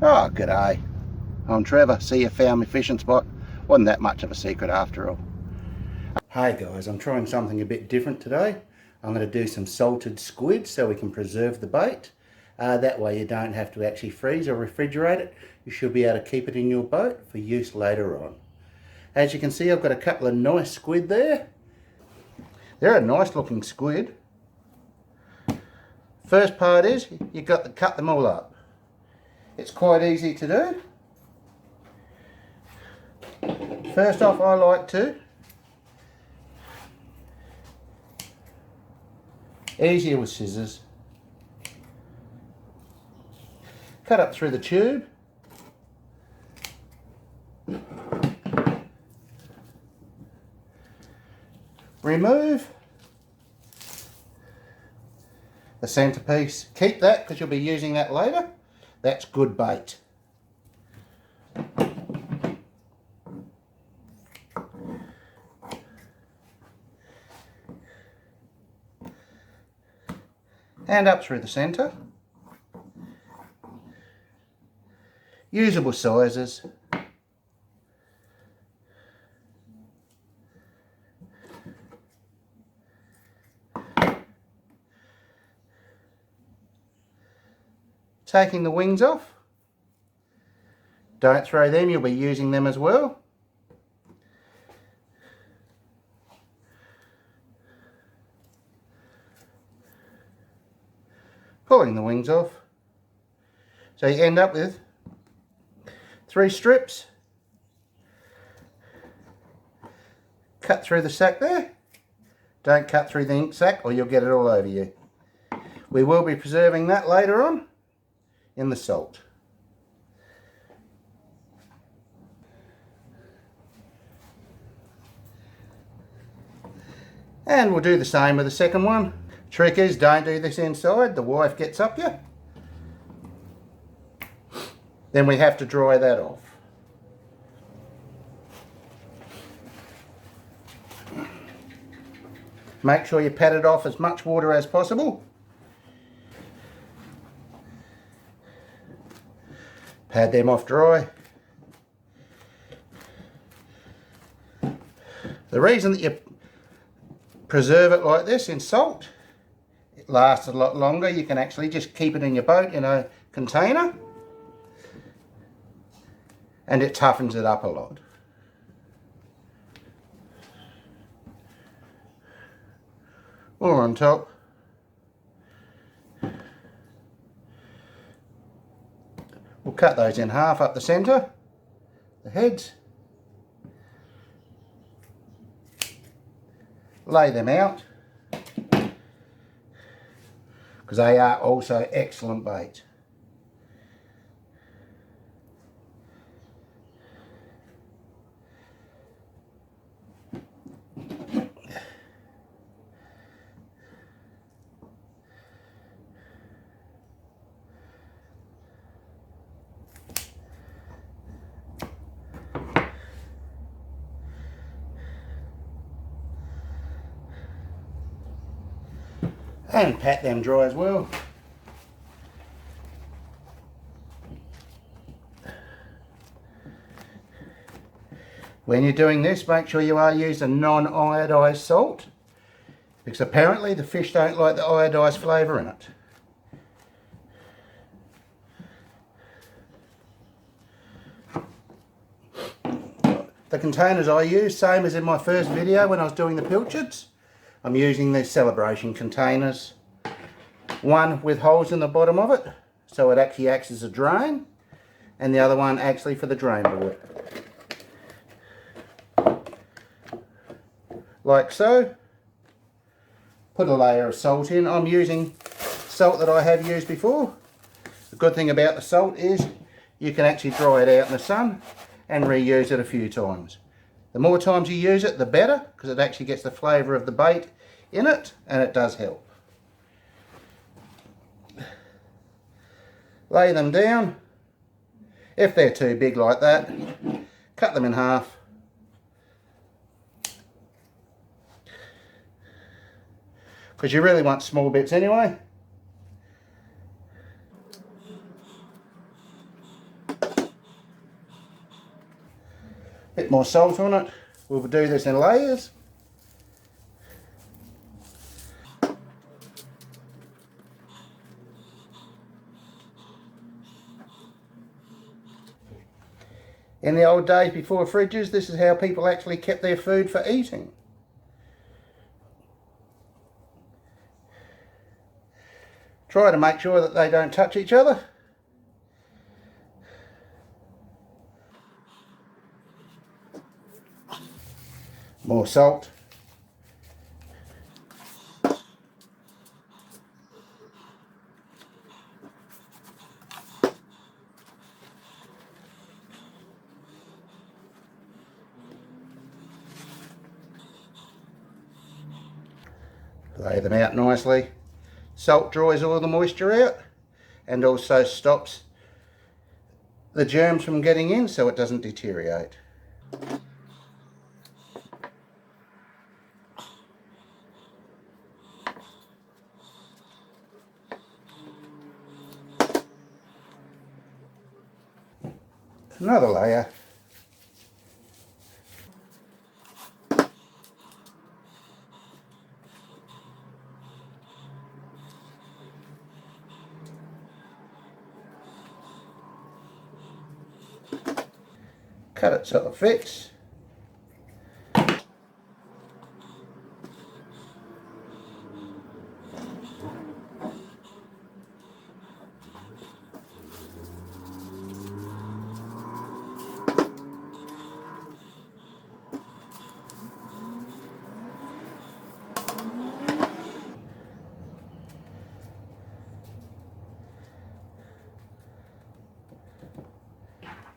Oh, g'day. I'm Trevor. See, you found my fishing spot. Wasn't that much of a secret after all. Hey guys, I'm trying something a bit different today. I'm going to do some salted squid so we can preserve the bait. That way you don't have to actually freeze or refrigerate it. You should be able to keep it in your boat for use later on. As you can see, I've got a couple of nice squid there. They're a nice looking squid. First part is you've got to cut them all up. It's quite easy to do. First off, I like to, easier with scissors, cut up through the tube. Remove the centerpiece. Keep that because you'll be using that later. That's good bait. And up through the center. Usable sizes. Taking the wings off. Don't throw them, you'll be using them as well. Pulling the wings off. So you end up with 3 strips. Cut through the sack there. Don't cut through the ink sac or you'll get it all over you. We will be preserving that later on in the salt. And we'll do the same with the second one. Trick is, don't do this inside, the wife gets up you. Then we have to dry that off. Make sure you pat it off as much water as possible. Pad them off dry. The reason that you preserve it like this in salt, it lasts a lot longer. You can actually just keep it in your boat in a container and it toughens it up a lot. Or on top. We'll cut those in half up the centre, the heads. Lay them out because they are also excellent bait. And pat them dry as well. When you're doing this, make sure you are using non-iodised salt, because apparently the fish don't like the iodised flavour in it. The containers I use, same as in my first video when I was doing the pilchards. I'm using these celebration containers. One with holes in the bottom of it, so it actually acts as a drain, and the other one actually for the drain board. Like so. Put a layer of salt in. I'm using salt that I have used before. The good thing about the salt is you can actually dry it out in the sun and reuse it a few times. The more times you use it, the better, because it actually gets the flavour of the bait in it, and it does help. Lay them down. If they're too big like that, cut them in half. Because you really want small bits anyway. Bit more salt on it. We'll do this in layers. In the old days before fridges, this is how people actually kept their food for eating. Try to make sure that they don't touch each other. More salt. Lay them out nicely. Salt dries all the moisture out and also stops the germs from getting in so it doesn't deteriorate. Another layer. Cut it so it fits.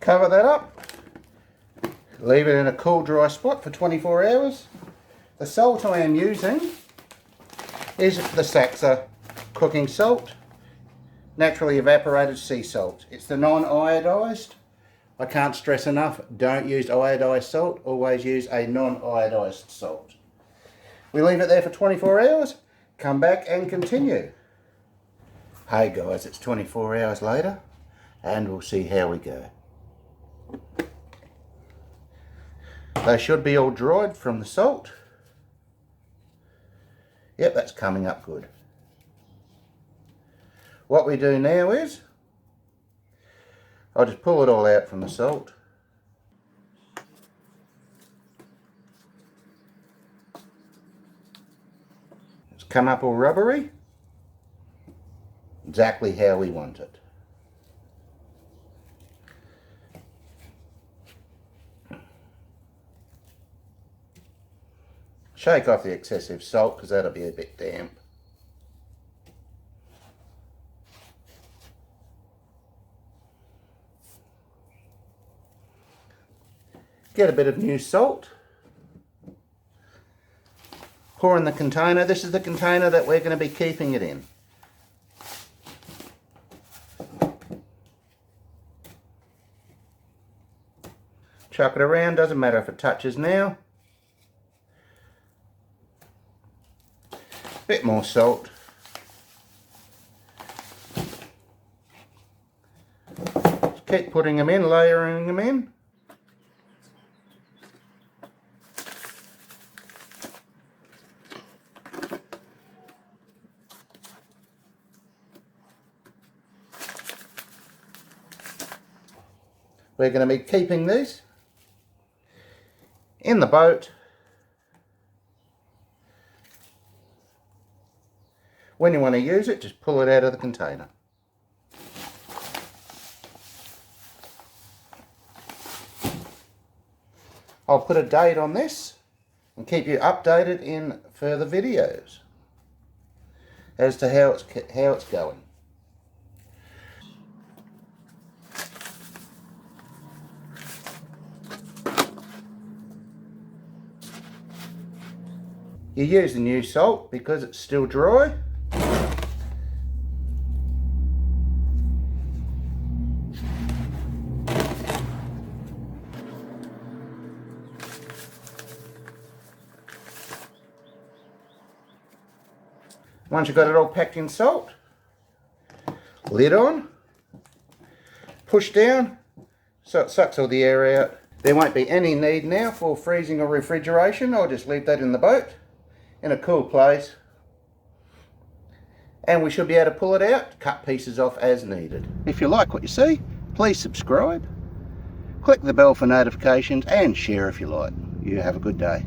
Cover that up. Leave it in a cool, dry spot for 24 hours. The salt I am using is the Saxa cooking salt, naturally evaporated sea salt. It's the non-iodised. I can't stress enough, don't use iodised salt, always use a non-iodised salt. We leave it there for 24 hours, come back and continue. Hey guys, it's 24 hours later and we'll see how we go. They should be all dried from the salt. Yep, that's coming up good. What we do now is, I'll just pull it all out from the salt. It's come up all rubbery. Exactly how we want it. Shake off the excessive salt because that'll be a bit damp. Get a bit of new salt. Pour in the container. This is the container that we're going to be keeping it in. Chuck it around, doesn't matter if it touches now. Bit more salt. Just keep putting them in, layering them in. We're going to be keeping these in the boat. When you want to use it, just pull it out of the container. I'll put a date on this and keep you updated in further videos as to how it's going. You use the new salt because it's still dry. Once you've got it all packed in salt, lid on, push down so it sucks all the air out. There won't be any need now for freezing or refrigeration. I'll just leave that in the boat in a cool place. And we should be able to pull it out, cut pieces off as needed. If you like what you see, please subscribe, click the bell for notifications and share if you like. You have a good day.